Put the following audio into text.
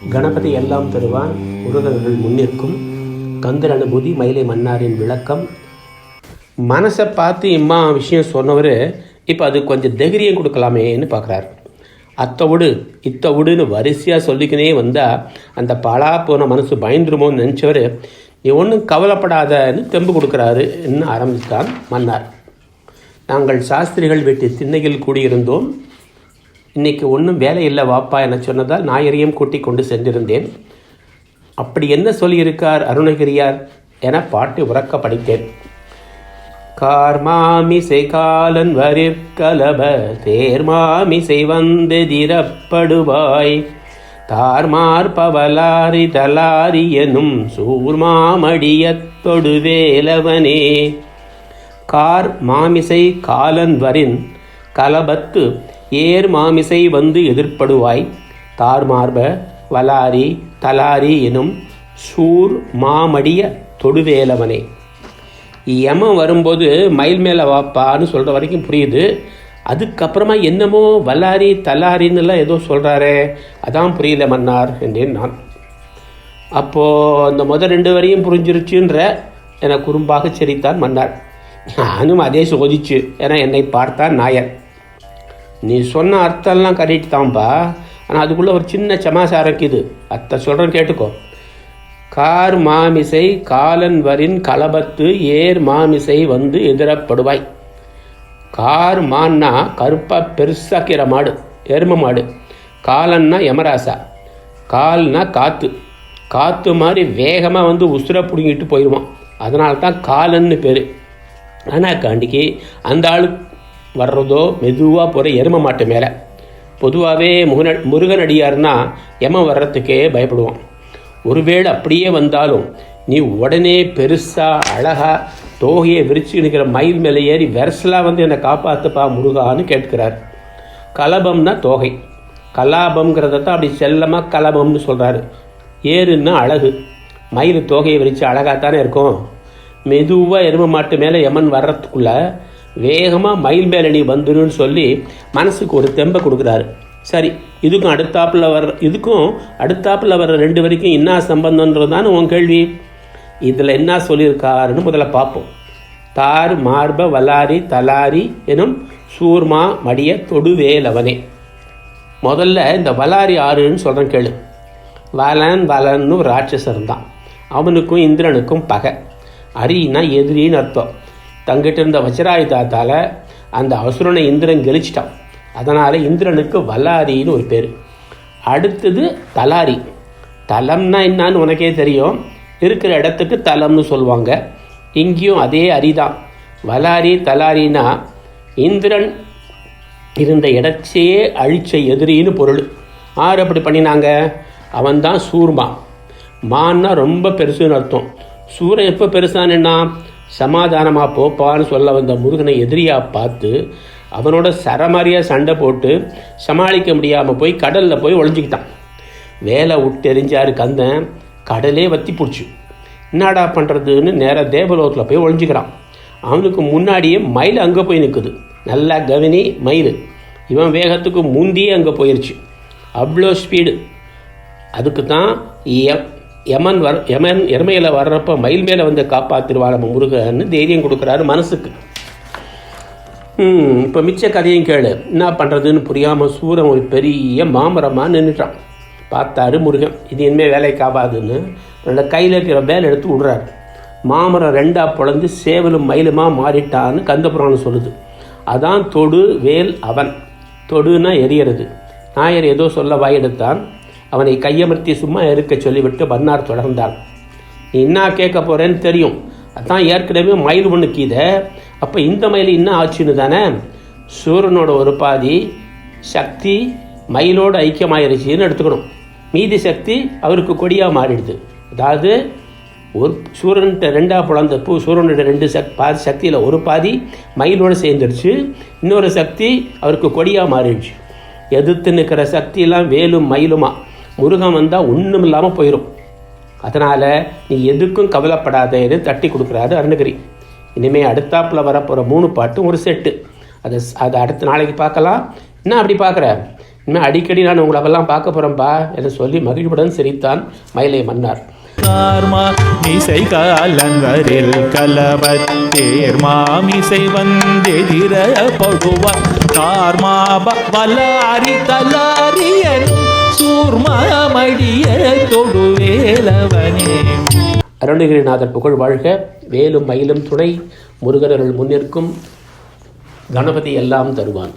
கணபதி எல்லாம் தருவான், முருகர்கள் முன்னிற்கும், கந்தர் அனுபூதி, மயிலை மன்னாரின் விளக்கம். மனசை பார்த்து இம்மா விஷயம் சொன்னவர் இப்போ அது கொஞ்சம் தைரியம் கொடுக்கலாமேன்னு பார்க்குறாரு. அத்தவிடு இத்தவிடுன்னு வரிசையாக சொல்லிக்கினே வந்தால் அந்த பலா போன மனசு பயந்துருமோன்னு நினச்சவர், நீ ஒன்றும் கவலைப்படாதன்னு தெம்பு கொடுக்குறாரு என்று ஆரம்பித்தான் மன்னார். நாங்கள் சாஸ்திரிகள் வீட்டு திண்ணையில் கூடியிருந்தோம். இன்றைக்கி ஒன்றும் வேலை இல்லை வாப்பா என சொன்னதால் நாயரையும் கூட்டிக் கொண்டு சென்றிருந்தேன். அப்படி என்ன சொல்லியிருக்கார் அருணகிரியார் என பாட்டு உறக்க படித்தேன். கார்மாமிசை காலன் வரிற்கலப தேர்மாமிசை வந்து திறப்படுவாய் தார்மார் பவலாரி தலாரி எனும் சூர்மாமடியத் தொடுவேலவனே. கார் மாமிசை காலன் வரின் கலபத்து ஏர் மாமிசை வந்து எதிர்ப்படுவாய் தார்மார்ப வலாரி தலாரி எனும் சூர் மாமடிய தொடுவேலவனே. யமன் வரும்போது மயில் மேலே வாப்பான்னு சொல்கிற வரைக்கும் புரியுது. அதுக்கப்புறமா என்னமோ வல்லாரி தலாரின்னுலாம் ஏதோ சொல்கிறாரே, அதான் புரியல மன்னார் என்றேன் நான். அப்போது அந்த முதல் 2 வரையும் புரிஞ்சிருச்சுன்ற என குறும்பாக சிரித்தான் மன்னார். நானும் அதே சோதிச்சு என என்னை பார்த்தான் நாயர். நீ சொன்ன அர்த்தம்லாம் கரெக்ட் தான்ப்பா, ஆனால் அதுக்குள்ளே ஒரு சின்ன சமாசாரம் இருக்குது, அத்தை சொல்கிறேன் கேட்டுக்கோ. கார் மாமிசை காலன் வரின் கலபத்து ஏர் மாமிசை வந்து எதிரப்படுவாய். கார் மான்னா கருப்பாக பெருசாக்கிற மாடு, எரும மாடு. காலன்னா யமராசா. கால்னா காற்று. காற்று மாதிரி வேகமாக வந்து உசுரை பிடுங்கிட்டு போயிடுவான். அதனால தான் காலன்னு பேர். ஆனால் காண்டிக்கு அந்த ஆள் வர்றதோ மெதுவாக போகிற எரும மாட்டு மேலே. பொதுவாகவே முருகன் அடியார்னா யமன் வர்றதுக்கே பயப்படுவான். ஒருவேளை அப்படியே வந்தாலும் நீ உடனே பெருசாக அழகாக தோகையை விரிச்சு நிற்கிற மயில் மேலே ஏறி வெரசலாக வந்து என்னை காப்பாற்றுப்பா முருகான்னு கேட்கிறார். கலபம்னா தோகை. கலாபம்ங்கிறத தான் அப்படி செல்லமாக கலபம்னு சொல்கிறாரு. ஏறுன்னா அழகு. மயில் தோகையை விரித்து அழகாகத்தானே இருக்கும். மெதுவாக எரும மாட்டு மேலே யமன் வர்றதுக்குள்ள வேகமாக மயில் மேலே நீ வந்துடுன்னு சொல்லி மனசுக்கு ஒரு தெம்பை கொடுக்குறாரு. சரி, இதுக்கும் அடுத்தாப்பில் வர்ற 2 வரைக்கும் என்ன சம்பந்தன்றது தானே உன் கேள்வி. இதில் என்ன சொல்லியிருக்காருன்னு முதல்ல பார்ப்போம். தார் மார்ப வலாரி தலாரி எனும் சூர்மா மடிய தொடுவேலவனே. முதல்ல இந்த வலாரி ஆறுன்னு சொல்கிறேன் கேளு. வலன்னு ஒரு ராட்சசன் தான். அவனுக்கும் இந்திரனுக்கும் பகை. அரின்னா எதிரின்னு அர்த்தம். தங்கிட்ட இருந்த வஜ்ராயுதாத்தால் அந்த அசுரனை இந்திரன் கெலிச்சிட்டான். அதனால் இந்திரனுக்கு வல்லாரின்னு ஒரு பேர். அடுத்தது தலாரி. தலம்னா என்னான்னு உனக்கே தெரியும். இருக்கிற இடத்துக்கு தலம்னு சொல்லுவாங்க. இங்கேயும் அதே அரிதான். வலாரி தலாரின்னா இந்திரன் இருந்த இடத்தையே அழிச்ச எதிரின்னு பொருள். ஆறு அப்படி பண்ணினாங்க. அவன்தான் சூர்மா. மான்னா ரொம்ப பெருசுன்னு அர்த்தம். சூரன் எப்போ பெருசானா சமாதானமாக போப்பான்னு சொல்ல வந்த முருகனை எதிரியாக பார்த்து அவனோட சரமாரியாக சண்டை போட்டு சமாளிக்க முடியாமல் போய் கடலில் போய் ஒளிஞ்சிக்கிட்டான். வேலை விட்டெறிஞ்சாரு கந்தன். கடலே வத்தி பிடிச்சி என்னடா பண்ணுறதுன்னு நேராக தேவலோகத்தில் போய் ஒளிஞ்சிக்கிறான். அவனுக்கு முன்னாடியே மயில் அங்கே போய் நிற்குது. நல்லா கவனி, மயில் இவன் வேகத்துக்கு முந்தியே அங்கே போயிடுச்சு. அவ்வளோ ஸ்பீடு. அதுக்கு தான் யமன் எருமையில் வர்றப்ப மயில் மேலே வந்து காப்பாற்றிடுவார் நம்ம முருகன்னு தைரியம் கொடுக்குறாரு மனசுக்கு. இப்போ மிச்ச கதையும் கேளு. என்ன பண்ணுறதுன்னு புரியாமல் சூரன் ஒரு பெரிய மாமரமாக நின்றுட்டான். பார்த்தாரு முருகன், இது இனிமேல் வேலைக்கு ஆகாதுன்னு அந்த கையில் இருக்கிற வேலை எடுத்து விடுறாரு. மாமரம் 2ஆக பொழந்து சேவலும் மயிலுமா மாறிட்டான்னு கந்தபுராணம் சொல்லுது. அதான் தொடு வேல் அவன். தொடுனா எரியறது. நாயர் ஏதோ சொல்ல வாயெடுத்தான். அவனை கையமர்த்தி சும்மா இருக்க சொல்லிவிட்டு மன்னார் தொடர்ந்தான். நீ என்ன கேட்க போகிறேன்னு தெரியும். அதான் ஏற்கனவே மயில் ஒன்று கீதை. அப்போ இந்த மயில் என்ன ஆச்சுன்னு தானே. சூரனோட ஒரு பாதி சக்தி மயிலோடு ஐக்கியமாயிருச்சுன்னு எடுத்துக்கணும். மீதி சக்தி அவருக்கு கொடியாக மாறிடுது. அதாவது ஒரு சூரன்கிட்ட 2ஆக புலந்த சூரனோட 2 பாதி சக்தியில் ஒரு பாதி மயிலோடு சேர்ந்துடுச்சு. இன்னொரு சக்தி அவருக்கு கொடியாக மாறிடுச்சு. எதிர்த்து நிற்கிற சக்தியெல்லாம் வேலும் மயிலுமா. முருகன் வந்தால் ஒன்றும் இல்லாமல் போயிடும். அதனால் நீ எதுக்கும் கவலைப்படாதேன்னு தட்டி கொடுக்குறாரு அருணகிரி. இனிமேல் அடுத்தாப்பில் வரப்போகிற 3 பாட்டும் ஒரு செட்டு. அதை அடுத்த நாளைக்கு பார்க்கலாம். என்ன அப்படி பார்க்குற? இனிமேல் அடிக்கடி நான் உங்களை அவெல்லாம் பார்க்க போகிறேன்ப்பா என்று சொல்லி மகிழ்வுடன் சிரித்தான் மயிலை மன்னார். மிசை காலங்கரில் கலபத்தேர் மாமிசை வந்தெதிரப்படுவார் வலாரி தலாரியன் சூர்மாமடிய தொடுவேலவனே. அருணகிரிநாதர் புகழ் வாழ்க. வேலும் மயிலும் துணை, முருகனருள் முன்னிற்கும், கணபதி எல்லாம் தருவான்.